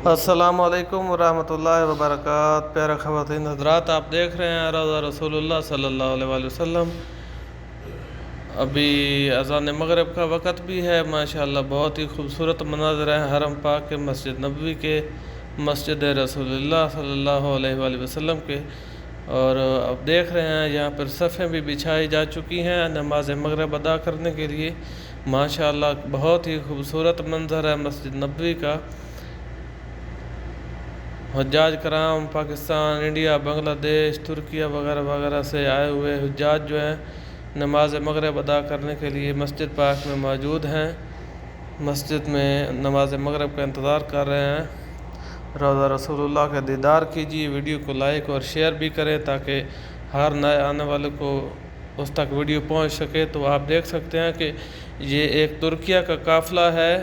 السلام علیکم ورحمۃ اللہ وبرکاتہ۔ پیارے خواتین حضرات، آپ دیکھ رہے ہیں روضہ رسول اللہ صلی اللہ علیہ وآلہ وسلم۔ ابھی اذان مغرب کا وقت بھی ہے۔ ماشاءاللہ بہت ہی خوبصورت مناظر ہے حرم پاک کے، مسجد نبوی کے، مسجد رسول اللہ صلی اللہ علیہ وآلہ وسلم کے۔ اور اب دیکھ رہے ہیں یہاں پر صفیں بھی بچھائی جا چکی ہیں نماز مغرب ادا کرنے کے لیے۔ ماشاءاللہ بہت ہی خوبصورت منظر ہے مسجد نبوی کا۔ حجاج کرام پاکستان، انڈیا، بنگلہ دیش، ترکیہ وغیرہ وغیرہ سے آئے ہوئے حجاج جو ہیں نماز مغرب ادا کرنے کے لیے مسجد پاک میں موجود ہیں، مسجد میں نماز مغرب کا انتظار کر رہے ہیں۔ روضہ رسول اللہ کا دیدار کیجیے، ویڈیو کو لائک اور شیئر بھی کریں تاکہ ہر نئے آنے والے کو اس تک ویڈیو پہنچ سکے۔ تو آپ دیکھ سکتے ہیں کہ یہ ایک ترکیہ کا قافلہ ہے،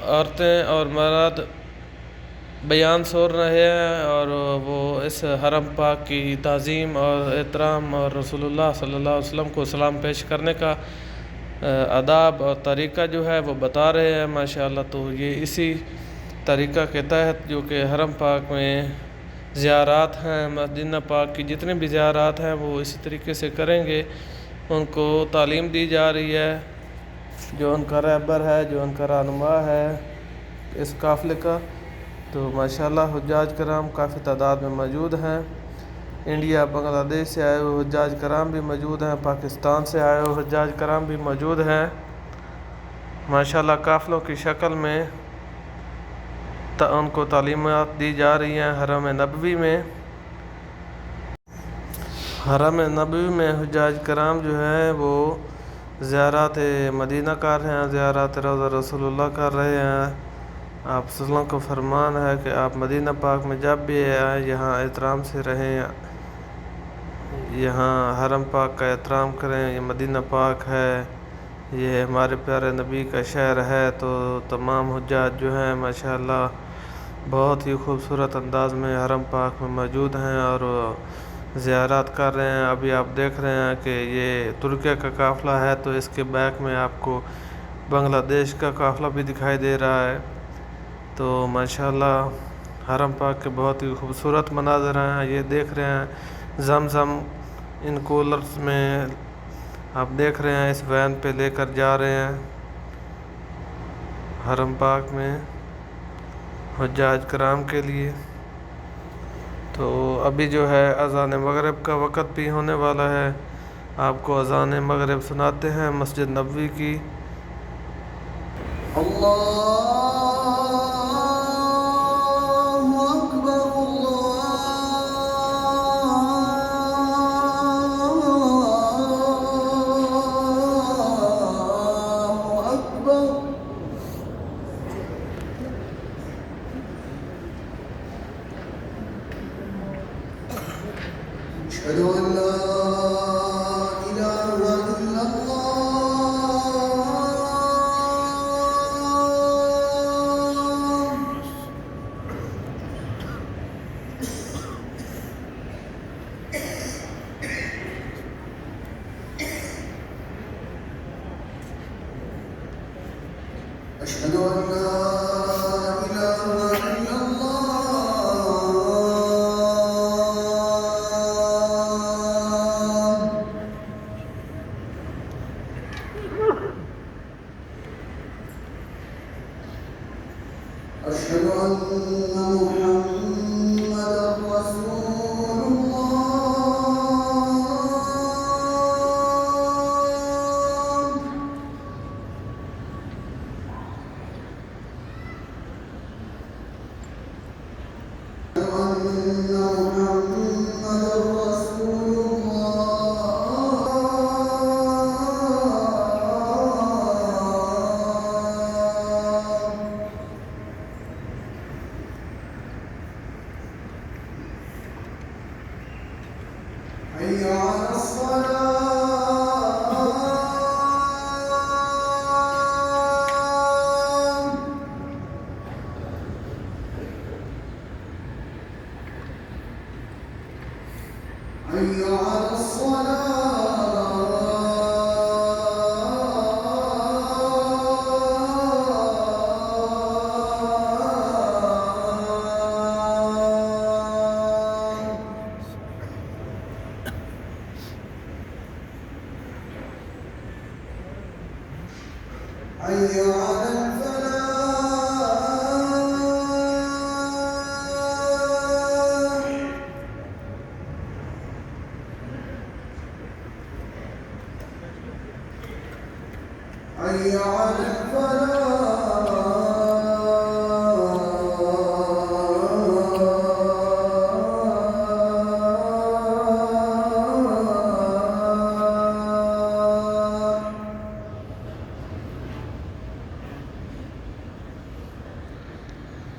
عورتیں اور مرد بیان سن رہے ہیں اور وہ اس حرم پاک کی تعظیم اور احترام اور رسول اللہ صلی اللہ علیہ وسلم کو سلام پیش کرنے کا آداب اور طریقہ جو ہے وہ بتا رہے ہیں ماشاءاللہ۔ تو یہ اسی طریقہ کے تحت جو کہ حرم پاک میں زیارات ہیں، مدینہ پاک کی جتنے بھی زیارات ہیں وہ اسی طریقے سے کریں گے، ان کو تعلیم دی جا رہی ہے۔ جو ان کا رہبر ہے، جو ان کا رہنما ہے اس قافلے کا، تو ماشاءاللہ حجاج کرام کافی تعداد میں موجود ہیں۔ انڈیا، بنگلہ دیش سے آئے ہوئے حجاج کرام بھی موجود ہیں، پاکستان سے آئے ہوئے حجاج کرام بھی موجود ہیں۔ ماشاءاللہ قافلوں کی شکل میں ان کو تعلیمات دی جا رہی ہیں حرم نبوی میں۔ حرم نبوی میں حجاج کرام جو ہیں وہ زیارات مدینہ کر رہے ہیں، زیارات روضہ رسول اللہ کر رہے ہیں۔ آپ صلی اللہ علیہ وسلم کو فرمان ہے کہ آپ مدینہ پاک میں جب بھی آئیں یہاں احترام سے رہیں، یہاں حرم پاک کا احترام کریں۔ یہ مدینہ پاک ہے، یہ ہمارے پیارے نبی کا شہر ہے۔ تو تمام حجاج جو ہیں ماشاءاللہ بہت ہی خوبصورت انداز میں حرم پاک میں موجود ہیں اور زیارات کر رہے ہیں۔ ابھی آپ دیکھ رہے ہیں کہ یہ ترکیہ کا قافلہ ہے، تو اس کے بیک میں آپ کو بنگلہ دیش کا قافلہ بھی دکھائی دے رہا ہے۔ تو ماشاءاللہ حرم پاک کے بہت ہی خوبصورت مناظر ہیں۔ یہ دیکھ رہے ہیں زمزم ان کولرز میں آپ دیکھ رہے ہیں، اس وین پہ لے کر جا رہے ہیں حرم پاک میں حجاج کرام کے لیے۔ تو ابھی جو ہے اذان مغرب کا وقت بھی ہونے والا ہے۔ آپ کو اذان مغرب سناتے ہیں مسجد نبوی کی۔ أشهد أن لا إله إلا الله، أشهد أن لا إله إلا أشهد أن محمدًا رسول حي على الصلاة. حي على الصلاة.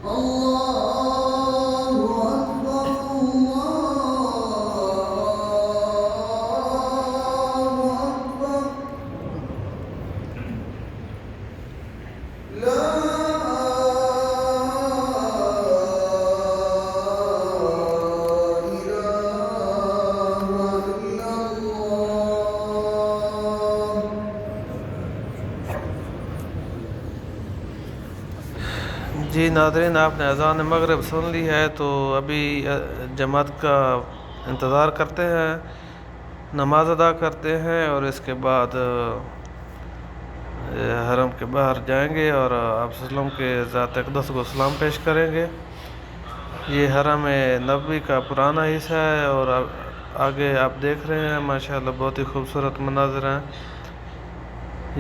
الله أكبر الله أكبر لا إله إلا الله. جی ناظرین، آپ نے اذان مغرب سن لی ہے تو ابھی جماعت کا انتظار کرتے ہیں، نماز ادا کرتے ہیں اور اس کے بعد حرم کے باہر جائیں گے اور آپ وسلم کے ذات اقدس کو سلام پیش کریں گے۔ یہ حرم نبوی کا پرانا حصہ ہے اور آگے آپ دیکھ رہے ہیں ماشاءاللہ بہت ہی خوبصورت مناظر ہیں۔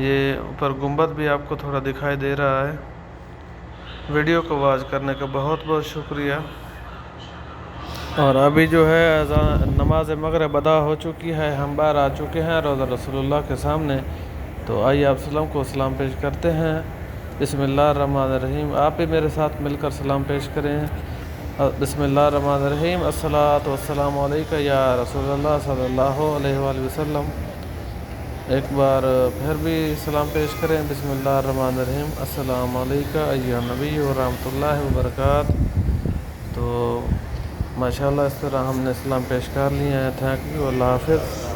یہ اوپر گنبد بھی آپ کو تھوڑا دکھائی دے رہا ہے۔ ویڈیو کو واچ کرنے کا بہت بہت شکریہ۔ اور ابھی جو ہے نماز مغرب ادا ہو چکی ہے، ہم باہر آ چکے ہیں روضہ رسول اللہ کے سامنے، تو آئیے آپ وسلم کو سلام پیش کرتے ہیں۔ بسم اللہ الرحمن الرحیم، آپ بھی میرے ساتھ مل کر سلام پیش کریں۔ بسم اللہ الرحمن الرحیم، الصلاۃ والسلام علیکہ یا رسول اللہ صلی اللہ علیہ وآلہ وسلم۔ ایک بار پھر بھی سلام پیش کریں۔ بسم اللہ الرحمن الرحیم، السلام علیکم ایھا نبی ورحمۃ اللہ وبرکاتہ۔ تو ماشاءاللہ اس طرح ہم نے سلام پیش کر لیے ہیں۔ تھینک یو، اللہ حافظ۔